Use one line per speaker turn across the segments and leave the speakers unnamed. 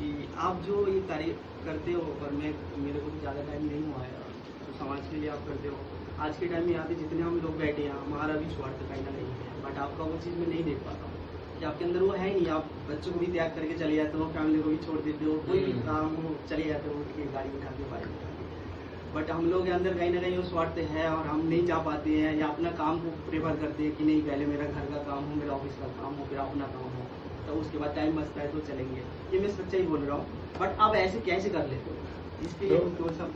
कि आप जो ये कार्य करते हो, और मेरे को भी ज़्यादा टाइम नहीं हुआ है, तो समाज के लिए आप करते हो। आज के टाइम में यहाँ पे जितने हम लोग बैठे हैं, हमारा भी स्वार्थ कहीं ना नहीं है, बट आपका वो चीज़ मैं नहीं देख पाता हूँ कि आपके अंदर वो है नहीं। आप बच्चों को भी त्याग करके चले जाते हो, फैमिली को भी छोड़ देते हो, कोई भी काम हो चले जाते हो, उठ के गाड़ी उठा के बाइक उठा के। बट हम लोग के अंदर कहीं ना कहीं वो स्वार्थ है, और हम नहीं जा पाते हैं, या अपना काम को प्रेफर करते हैं कि नहीं, पहले मेरा घर का काम हो, मेरा ऑफिस का काम हो, फिर अपना काम हो, तो उसके बाद टाइम बचता है तो चलेंगे। ये मैं सच्चाई बोल रहा हूँ। बट आप ऐसे कैसे कर लेते हो? इसके लिए तो सब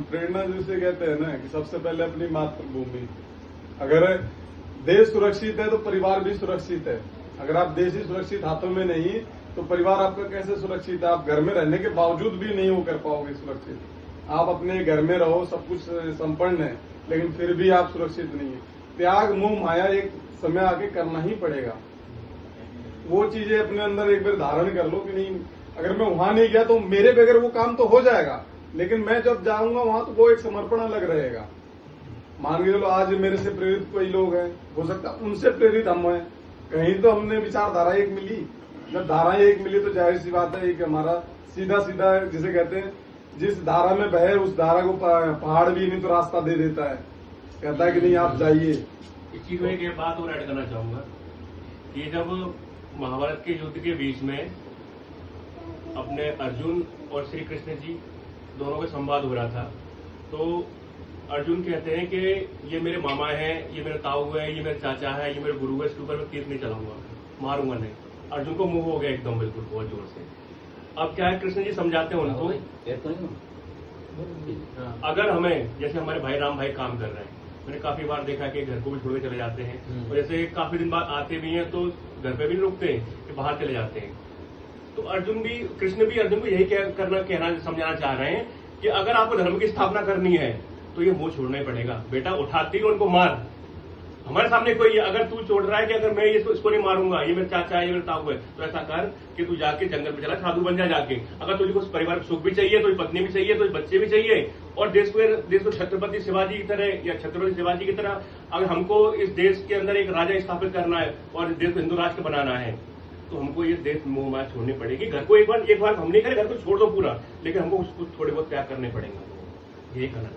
प्रेरणा जिसे कहते हैं ना, कि सबसे पहले अपनी मातृभूमि। अगर देश सुरक्षित है तो परिवार भी सुरक्षित है। अगर आप देश ही सुरक्षित हाथों में नहीं, तो परिवार आपका कैसे सुरक्षित है? आप घर में रहने के बावजूद भी नहीं हो कर पाओगे सुरक्षित। आप अपने घर में रहो, सब कुछ संपन्न है, लेकिन फिर भी आप सुरक्षित नहीं है। त्याग मोह माया एक समय आके करना ही पड़ेगा। वो चीजें अपने अंदर एक बार धारण कर लो कि नहीं, अगर मैं वहां नहीं गया तो मेरे बगैर वो काम तो हो जाएगा, लेकिन मैं जब जाऊंगा वहां तो वो एक समर्पण अलग रहेगा। मान के चलो आज मेरे से प्रेरित कोई लोग हैं, हो सकता है उनसे प्रेरित हम हैं, कहीं तो हमने विचारधारा एक मिली। जब धारा एक मिली तो जाहिर सी बात है एक हमारा सीधा सीधा जिसे कहते हैं, जिस धारा में बहे उस धारा को पहाड़ भी नहीं तो रास्ता दे देता है, कहता है कि नहीं आप जाइए।
इस चीज में एक बात और ऐड करना चाहूंगा कि जब महाभारत के युद्ध के बीच में अपने अर्जुन और श्री कृष्ण जी दोनों का संवाद हो रहा था, तो अर्जुन कहते हैं कि ये मेरे मामा हैं, ये मेरे ताऊ है, ये मेरे चाचा है, ये मेरे गुरु है, इसके ऊपर मैं तीर नहीं चलाऊंगा, मारूंगा नहीं। अर्जुन को मुंह हो गया एकदम, बिल्कुल बहुत जोर से। अब क्या है, कृष्ण जी समझाते हैं उनको, अगर हमें, जैसे हमारे भाई राम भाई काम कर रहे हैं, मैंने काफी बार देखा कि घर को भी छोड़ के चले जाते हैं, और जैसे काफी दिन बाद आते भी हैं तो घर पे भी नहीं रुकते कि बाहर चले जाते हैं। तो कृष्ण भी अर्जुन को यही कहना समझाना चाह रहे हैं कि अगर आपको धर्म की स्थापना करनी है तो ये मुंह छोड़ना ही पड़ेगा। बेटा उठाती है उनको मार। हमारे सामने कोई अगर तू छोड़ रहा है कि अगर मैं इसको नहीं मारूंगा, ये मेरे चाचा है, ये मेरे ताऊ है, तो ऐसा कर कि तू जाके जंगल में चला, साधु बन जाके। अगर तुझे कुछ परिवार को सुख भी चाहिए, तो पत्नी भी चाहिए, तो बच्चे भी चाहिए, और देश को छत्रपति शिवाजी की तरह या छत्रपति शिवाजी की तरह अगर हमको इस देश के अंदर एक राजा स्थापित करना है और देश को हिंदू राष्ट्र बनाना है, तो हमको ये देश मोह माया छोड़नी पड़ेगी। घर को एक बार हम नहीं करें, घर को छोड़ दो पूरा, लेकिन हमको उसको थोड़े बहुत त्याग करने पड़ेंगे। यही कहना